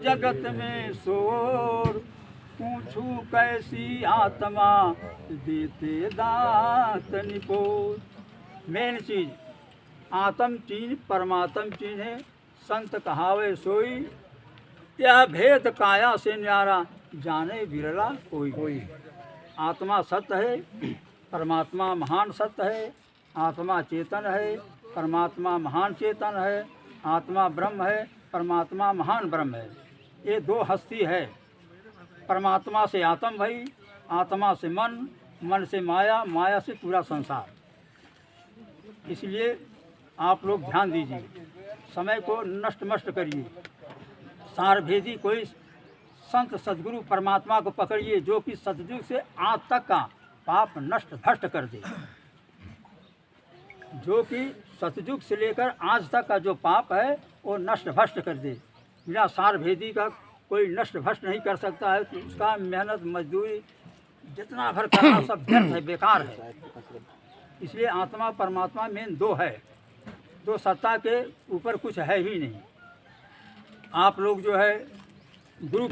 जगत में शोर, पूछू कैसी आत्मा देते दांत निपोर। मेन चीज आत्म चीज परमात्म चीज है। संत कहावे सोई, यह भेद काया से न्यारा, जाने बिरला कोई। आत्मा सत्य है, परमात्मा महान सत्य है। आत्मा चेतन है, परमात्मा महान चेतन है। आत्मा ब्रह्म है, परमात्मा महान ब्रह्म है। ये दो हस्ती है। परमात्मा से आत्म भई, आत्मा से मन, मन से माया, माया से पूरा संसार। इसलिए आप लोग ध्यान दीजिए, समय को नष्ट मष्ट करिए। सारभेदी कोई संत सदगुरु परमात्मा को पकड़िए, जो कि सतयुग से आज तक का पाप नष्ट भ्रष्ट कर दे। जो कि सतयुग से लेकर आज तक का जो पाप है वो नष्ट भ्रष्ट कर दे। बिना सारभेदी का कोई नष्ट भ्रष्ट नहीं कर सकता है। तो उसका मेहनत मजदूरी जितना भर करना सब व्यर्थ है, बेकार है। इसलिए आत्मा परमात्मा मेन दो है, दो सत्ता के ऊपर कुछ है ही नहीं। आप लोग जो है गुरु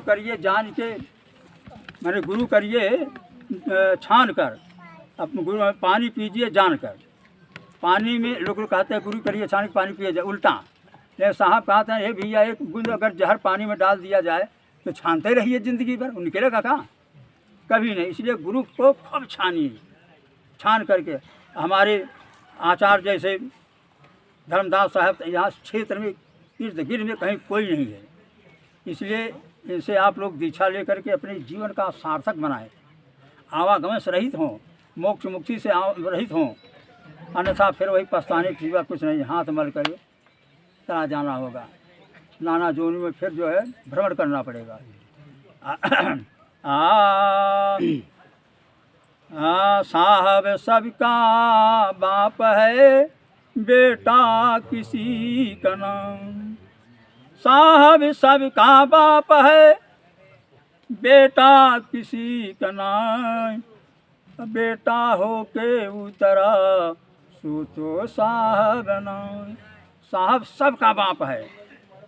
करिए जान के, मैंने गुरु करिए छान कर। अब गुरु पानी पीजिए जान कर। पानी में लोग कहते हैं गुरु करिए छान के पानी पिए जाए, उल्टा। ले साहब कहते हैं, हे भैया एक बूंद अगर जहर पानी में डाल दिया जाए तो छानते रहिए ज़िंदगी भर, निकलेगा कहाँ? कभी नहीं। इसलिए गुरु को खूब छानिए, छान करके। हमारे आचार्य जैसे धर्मदास साहब यहाँ क्षेत्र में इर्द गिर्द में कहीं कोई नहीं है। इसलिए इनसे आप लोग दीक्षा लेकर के अपने जीवन का सार्थक बनाएं, आवागमन से रहित हों, मोक्ष मुक्ति से रहित हों। अन्यथा फिर वही पछताने की सिवा कुछ नहीं, हाथ मल कर चला जाना होगा। नाना जोनी में फिर जो है भ्रमण करना पड़ेगा। साहब सबका बाप है, बेटा किसी का नाम। साहब सबका बाप है, बेटा किसी का नाम। बेटा हो के उतरा सो तो साहब नाम। साहब सबका बाप है,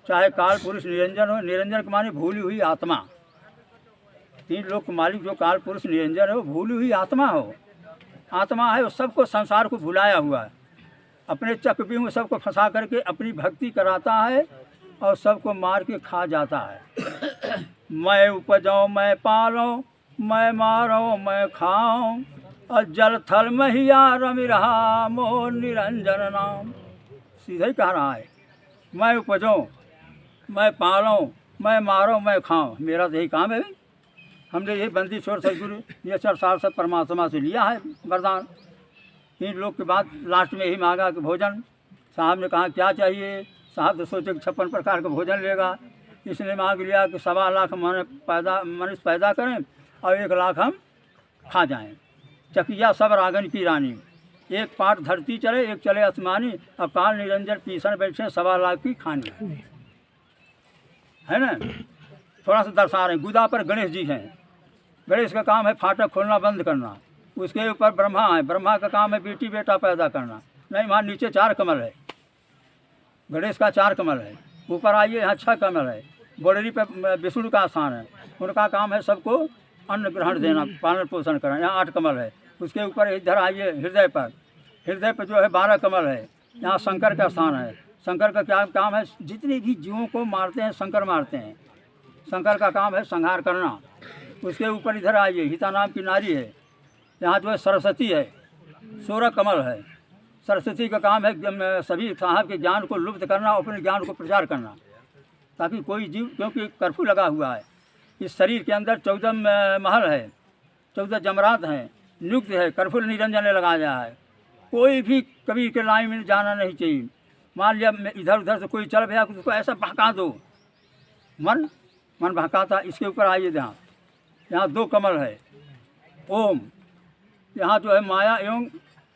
चाहे काल पुरुष निरंजन हो। निरंजन के माने भूली हुई आत्मा। तीन लोक के मालिक जो काल पुरुष निरंजन है वो भूली हुई आत्मा हो। आत्मा है वो सबको संसार को भुलाया हुआ है। अपने चक्रव्यूह में सबको फंसा करके अपनी भक्ति कराता है और सबको मार के खा जाता है। मैं उपजाऊँ मैं पालूँ, मैं मारूँ मैं खाऊँ, और जल थल महिया रमि रहा मोह निरंजन नाम। सीधा ही कह रहा है, मैं उपजाऊँ मैं पालूँ मैं मारूँ मैं खाऊँ, मेरा तो यही काम है। हमने यही बंदी छोड़ सदगुरु ये 4 साल से परमात्मा से लिया है वरदान। तीन लोग के बाद लास्ट में यही मांगा कि भोजन। साहब ने कहा क्या चाहिए? साहब तो सोचे कि 56 प्रकार का भोजन लेगा। इसने मांग लिया कि 1.25 लाख मनुष्य पैदा करें और 1 लाख हम खा जाएं। चकिया सब रागन की रानी, एक पाट धरती चले एक चले आसमानी, अब काल निरंजन पीसन बैठे 1.25 लाख की खानी है ना। थोड़ा सा दर्शा रहे हैं। गुदा पर गणेश जी हैं। गणेश का काम है फाटक खोलना बंद करना। उसके ऊपर ब्रह्मा है, ब्रह्मा का काम है बेटी बेटा पैदा करना। नहीं, वहाँ नीचे 4 कमल है। गणेश का 4 कमल है। ऊपर आइए यहाँ 6 कमल है। बोडरी पे विष्णु का स्थान है, उनका काम है सबको अन्न ग्रहण देना, पालन पोषण करना। यहाँ 8 कमल है। उसके ऊपर इधर आइए हृदय पर जो है 12 कमल है। यहाँ शंकर का स्थान है। शंकर का क्या काम है? जितने भी जीवों को मारते हैं शंकर मारते हैं। शंकर का काम है संहार करना। उसके ऊपर इधर आइए हिता नाम की नारी है। यहाँ जो है सरस्वती है, 16 कमल है। सरस्वती का काम है सभी साहब के ज्ञान को लुप्त करना, अपने ज्ञान को प्रचार करना, ताकि कोई जीव, क्योंकि कर्फ्यू लगा हुआ है इस शरीर के अंदर। 14 महल है, 14 जमरात हैं, नियुक्त है, कर्फ्यू निरंजन ने लगाया है। कोई भी कबीर के लाइन में जाना नहीं चाहिए। मान लिया इधर उधर से कोई चल गया, उसको ऐसा बहका दो, मन बहकाता। इसके ऊपर आइए यहाँ 2 कमल है, ओम। यहाँ जो है माया एवं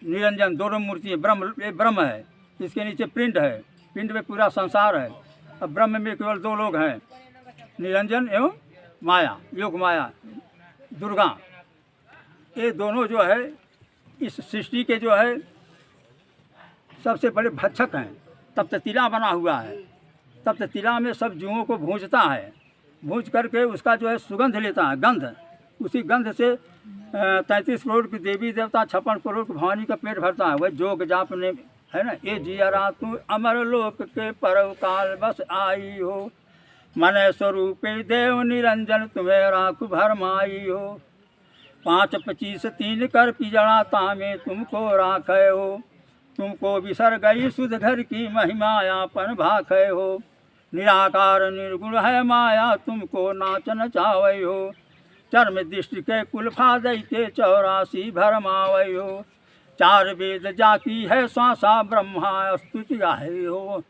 निरंजन दोनों मूर्ति है। ब्रह्म है, इसके नीचे पिंड है, पिंड में पूरा संसार है। अब ब्रह्म में केवल 2 लोग हैं, निरंजन एवं माया, योग माया दुर्गा। ये दोनों जो है इस सृष्टि के जो है सबसे बड़े भक्षक हैं। तब ततीला बना हुआ है। तब तिला में सब जुओं को भूंजता है, भूंज करके उसका जो है सुगंध लेता है, गंध, उसी गंध से 33 करोड़ की देवी देवता 56 करोड़ की भवानी का पेट भरता है। वह जोग जाप ने है ना, ये जिया तू अमर लोक के परव काल बस आई हो, मन स्वरूपे देव निरंजन तुम्हें राख भरमाई हो, 5 25 3 कर पिजड़ा तामे तुमको राखे हो, तुमको बिसर गई सुध घर की महिमा यापन भाखे हो, निराकार निर्गुण है माया तुमको नाचन चावै हो, चर्म दृष्टि के कुलफा दैते 84 भरमावै हो, 4 वेद जाकी है श्वासा ब्रह्मा स्तुति गाहे हो,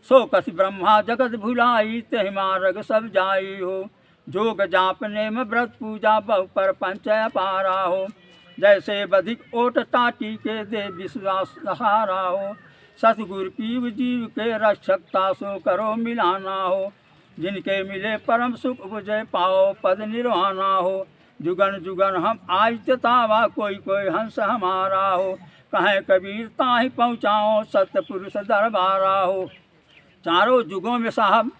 सो कस ब्रह्मा जगत भुलाई ते मार्ग सब जाई हो, जोग जाप नेम व्रत पूजा बहु पर पंचय पारा हो, जैसे बधिक ओट टाटी के दे विश्वास सहारा हो, सतगुरु पीव जीव के रक्षकता सो करो मिलाना हो, जिनके मिले परम सुख बुझे पाओ पद निर्वाणा हो, जुगन जुगन हम आज ततावा कोई कोई हंस हमारा हो, कहें कबीर ताहि पहुँचाओ सत्य पुरुष दरबारा हो। चारों युगों में साहब,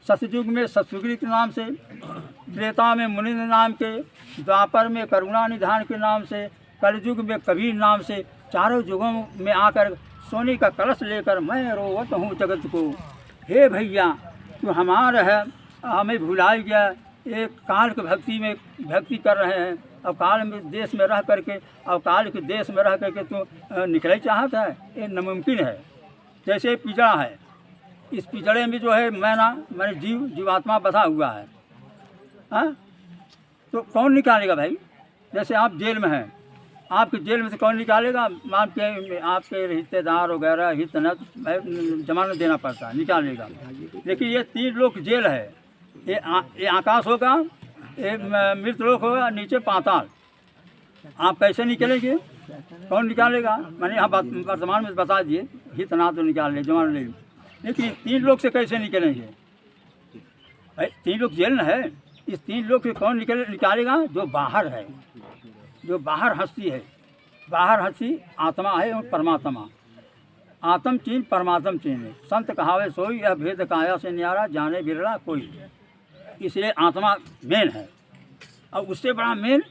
सतयुग में सतसुग्री के नाम से, त्रेता में मुनिंद्र नाम के, द्वापर में करुणा निधान के नाम से, कलयुग में कबीर नाम से, चारों युगों में आकर सोने का कलश लेकर मैं रोवत हूँ जगत को, हे भैया तू हमारा है, हमें भुलाई गया, एक काल के भक्ति में भक्ति कर रहे हैं, अब काल में देश में रह करके, अब काल के देश में रह करके तू निकले चाहता है, ये नामुमकिन है। जैसे पिजड़ा है, इस पिजड़े में जो है मैंने जीवात्मा बसा हुआ है, हाँ, तो कौन निकालेगा भाई? जैसे आप जेल में हैं, आपके जेल में से कौन निकालेगा? आपके रिश्तेदार वगैरह हितनत जमानत देना पड़ता है, निकालेगा। लेकिन ये 3 लोक जेल है, ये आकाश होगा, ये मृत लोक होगा, नीचे पाताल। आप कैसे निकलेंगे? कौन निकालेगा? मैंने यहाँ वर्तमान में बता दिए, हितना तो निकाल ले, जमानत ले, लेकिन 3 लोक से कैसे निकलेंगे भाई? 3 लोक जेल न है, इस 3 लोक से कौन निकालेगा? जो बाहर है, जो बाहर हस्ती है, बाहर हस्ती आत्मा है और परमात्मा। आत्म चीन परमात्म चीन, संत कहावे सोई, यह भेद काया से न्यारा जाने बिरला कोई। इसलिए आत्मा मेन है और उससे बड़ा मेन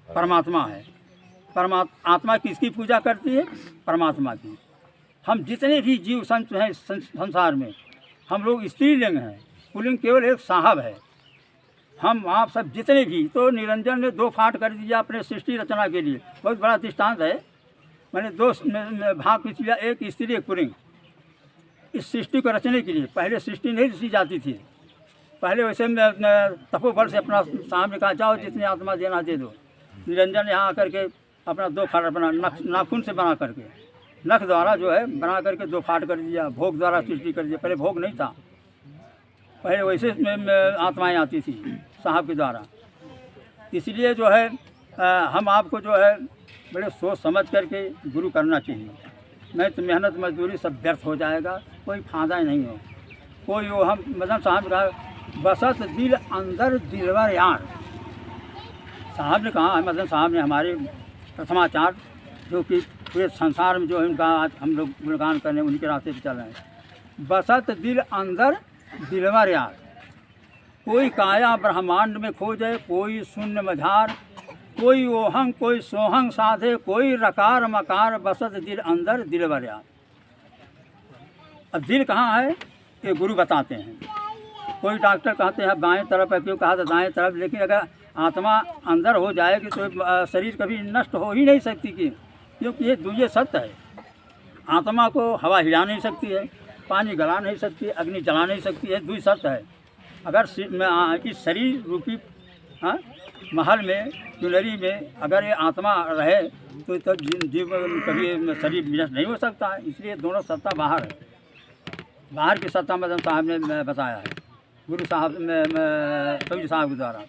परमात्मा है। आत्मा किसकी पूजा करती है? परमात्मा की। हम जितने भी जीव संत हैं संसार में, हम लोग स्त्रीलिंग हैं, पुल्लिंग केवल एक साहब है। हम आप सब जितने भी, तो निरंजन ने 2 फाट कर दिया अपने सृष्टि रचना के लिए, बहुत बड़ा दृष्टांत है। मैंने 2 भाग पीछ लिया, एक स्त्री एक पुल्लिंग, इस सृष्टि को रचने के लिए। पहले सृष्टि नहीं रची जाती थी, पहले वैसे तपोबल से अपना सामने कहा जाओ जितनी आत्मा देना दे दो। निरंजन यहाँ आकर के अपना 2 फाट अपना नाखून से बना करके, नख द्वारा जो है बना करके 2 फाट कर दिया, भोग द्वारा सृष्टि कर दिया। पहले भोग नहीं था, पहले वैसे आत्माएं आती थी साहब के द्वारा। इसलिए जो है हम आपको जो है बड़े सोच समझ करके गुरु करना चाहिए, नहीं तो मेहनत मजदूरी सब व्यर्थ हो जाएगा, कोई फायदा नहीं हो। कोई वो हम मदन साहब का बसत दिल अंदर दिलवर यार, साहब ने कहा है, मदन साहब ने, हमारे प्रथमाचार्य, जो कि पूरे संसार में जो है उनका आज हम लोग गुणगान करने उनके रास्ते पे चल रहे हैं। बसत दिल अंदर दिलवर यार, कोई काया ब्रह्मांड में खोजे, कोई शून्य मझार, कोई ओहंग कोई सोहंग साधे, कोई रकार मकार, बसत दिल अंदर दिलवर यार। अब दिल कहाँ है ये गुरु बताते हैं। कोई डॉक्टर कहते हैं बाएं तरफ है, क्यों कहा था दाएं तरफ, लेकिन अगर आत्मा अंदर हो जाएगी तो शरीर कभी नष्ट हो ही नहीं सकती, क्योंकि ये दुनिया सत्य है। आत्मा को हवा हिला नहीं सकती है, पानी गला नहीं सकती, अग्नि जला नहीं सकती है, दुई सत्य है। अगर इस शरीर रूपी महल में, चुनरी में अगर ये आत्मा रहे तो जीव कभी शरीर विनष्ट नहीं हो सकता है। इसलिए दोनों सत्ता बाहर है, बाहर की सत्ता मदन साहब ने बताया है, गुरु साहब कबीर साहब के द्वारा,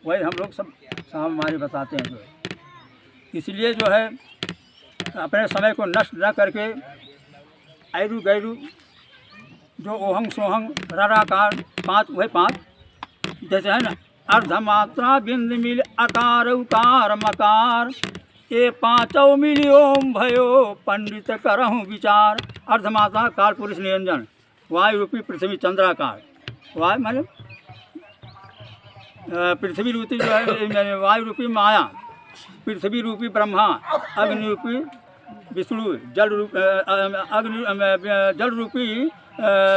वही हम लोग सब साहब हमारे बताते हैं। जो इसलिए जो है अपने समय को नष्ट न करके ऐरू गैरू जो ओहंग सोहंग रराकार 5 वही 5 जैसे है ना, अर्धमात्रा बिंद मिल अकार उकार मकार, ये 5 मिली ओम भयो पंडित करहूँ विचार। अर्धमात्रा काल पुरुष निरंजन, वायु रूपी पृथ्वी चंद्राकार, वायु माने पृथ्वी रूपी जो है वायु रूपी माया, पृथ्वी रूपी ब्रह्मा, अग्नि रूपी विष्णु, जल रूपी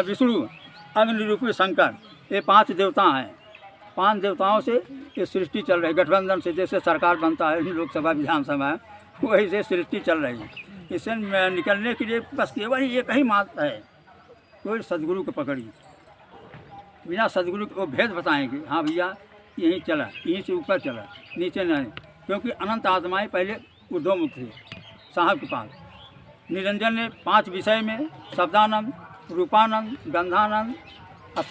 विष्णु, अग्नि रूपी शंकर, ये 5 देवता हैं। 5 देवताओं से ये सृष्टि चल रही है। गठबंधन से जैसे सरकार बनता है लोकसभा विधानसभा, वही से सृष्टि चल रही है। इससे निकलने के लिए बस केवल एक ही मार्ग है, कोई सदगुरु को पकड़िए। बिना सदगुरु को भेद बताएंगे, हाँ भैया यहीं चला, यहीं से ऊपर चला, नीचे नहीं, क्योंकि अनंत आत्माएं पहले ऊर्ध्वमुख थे साहब के पास। निरंजन ने 5 विषय में शब्दानंद, रूपानंद, गंधानंद,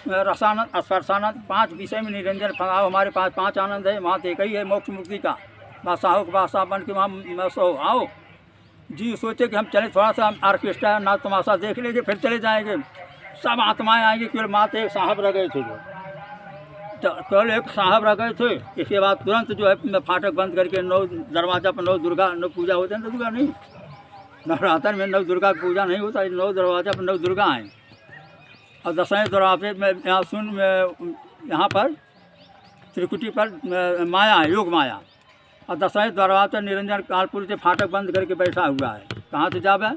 रसानंद, स्पर्शानंद, 5 विषय में निरंजन फंगाओ। हमारे पास 5 आनंद है, वहाँ तो एक ही है मोक्ष मुक्ति का। बादशाहों के बादशाह बन के वहाँ सो आओ जी, सोचे कि हम चले थोड़ा सा ऑर्केस्ट्रा ना तमाशा देख लेंगे फिर चले जाएंगे, सब आत्माएं आएंगी। केवल मात्र एक साहब रह गए थे, जो केवल एक साहब रह गए थे। इसके बाद तुरंत जो है फाटक बंद करके 9 दरवाजा पर 9 दुर्गा 9 पूजा होते हैं। 9 दुर्गा नहीं, नवरात्र में 9 दुर्गा की पूजा नहीं होता, 9 दरवाजा पर 9 दुर्गा हैं। और 10वें दरवाजे में यहाँ पर त्रिकुटी पर माया है, योग माया। और 10वें दरवाजे पर निरंजन कालपुर से फाटक बंद करके बैठा हुआ है। कहाँ से जावे?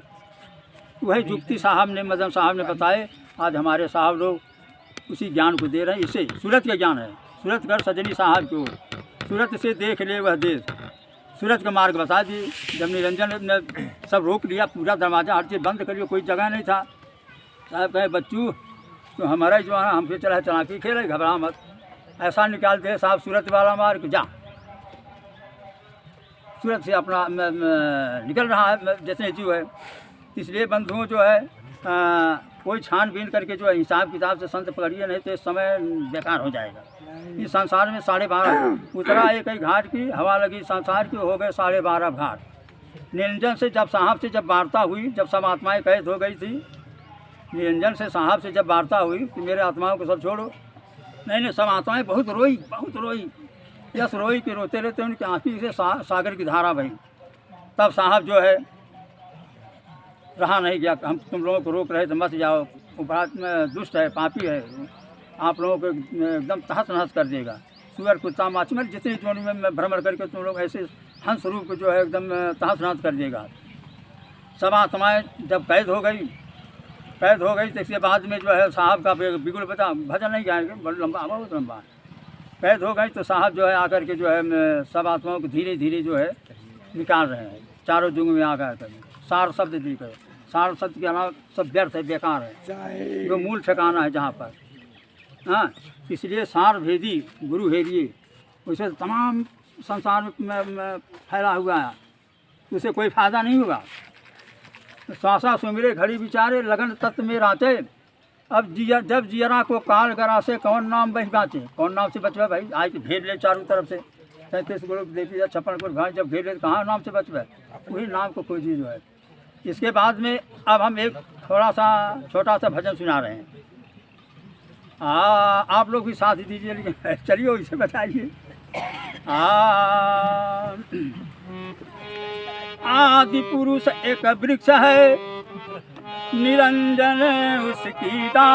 वही जुक्ति साहब ने, मदन साहब ने बताए। आज हमारे साहब लोग उसी ज्ञान को दे रहे हैं। इसे सूरत का ज्ञान है, सूरत कर सजनी साहब की ओर, सूरत से देख ले वह देश, सूरत का मार्ग बता दिए। जब निरंजन ने सब रोक लिया, पूरा दरवाज़ा हर चीज़ बंद कर लिया, कोई जगह नहीं था। साहब कहे बच्चू तो हमारा ही जो है हमसे चला चलाकी खेले, घबरा मत, ऐसा निकाल दे साहब सूरत वाला मार्ग, जा। सूरत से अपना निकल रहा है जैसे जीव है। इसलिए बंधुओं जो है कोई छानबीन करके जो है हिसाब किताब से संत पकड़िए, नहीं तो इस समय बेकार हो जाएगा। इस संसार में 12.5 उतरा एक ही घाट की, हवा लगी संसार की, हो गए 12.5 घाट। निरंजन से जब साहब से जब वार्ता हुई, जब सब आत्माएं कैद हो गई थी, निरंजन से साहब से जब वार्ता हुई कि मेरे आत्माओं को सब छोड़ो, नहीं सब आत्माएं बहुत रोई, बहुत रोई। यस रोई कि रोते रहते उनकी आँखी से सागर की धारा बही। तब साहब जो है रहा नहीं गया, हम तुम लोगों को रोक रहे तो मत जाओ, वो बात में दुष्ट है, पापी है, आप लोगों को एकदम तहस नहस कर देगा। सुअर कुत्ता माछी में जितनी जोनी में भ्रमण करके तुम लोग ऐसे हंस रूप को जो है एकदम तहस नहस कर देगा। सब आत्माएं जब कैद हो गई तो इसके बाद में जो है साहब का बिगुल बता, भजन नहीं गाएंगे, बहुत लंबा, बहुत लंबा। कैद हो गई तो साहब जो है आकर के जो है सब आत्माओं को धीरे धीरे जो है निकाल रहे हैं। चारों जुग में आकर कर सार शब्द दी कर, सार शब्द के अलावा सब व्यर्थ है, बेकार है, जो मूल ठिकाना है जहाँ पर। हाँ, इसलिए सार भेदी गुरु हेरिए, उसे तमाम संसार में फैला हुआ है, उसे कोई फायदा नहीं होगा। श्वासा सुमिरे घड़ी विचारे, लगन तत्व में राते। अब जब जियरा को काल गरा से कौन नाम बही बाँचे, कौन नाम से बचवे भाई? आज घेर ले चारों तरफ से 33 ग्रुप देती है, 56 ग्रुप भाई, जब घेर ले कहाँ नाम से बचवे? वही नाम को कोई चीज़ है। इसके बाद में अब हम एक थोड़ा सा छोटा सा भजन सुना रहे हैं। आप लोग भी साथ दीजिए, लेकिन चलिए इसे बताइए। आदि पुरुष एक वृक्ष है, निरंजन उसकी डाल।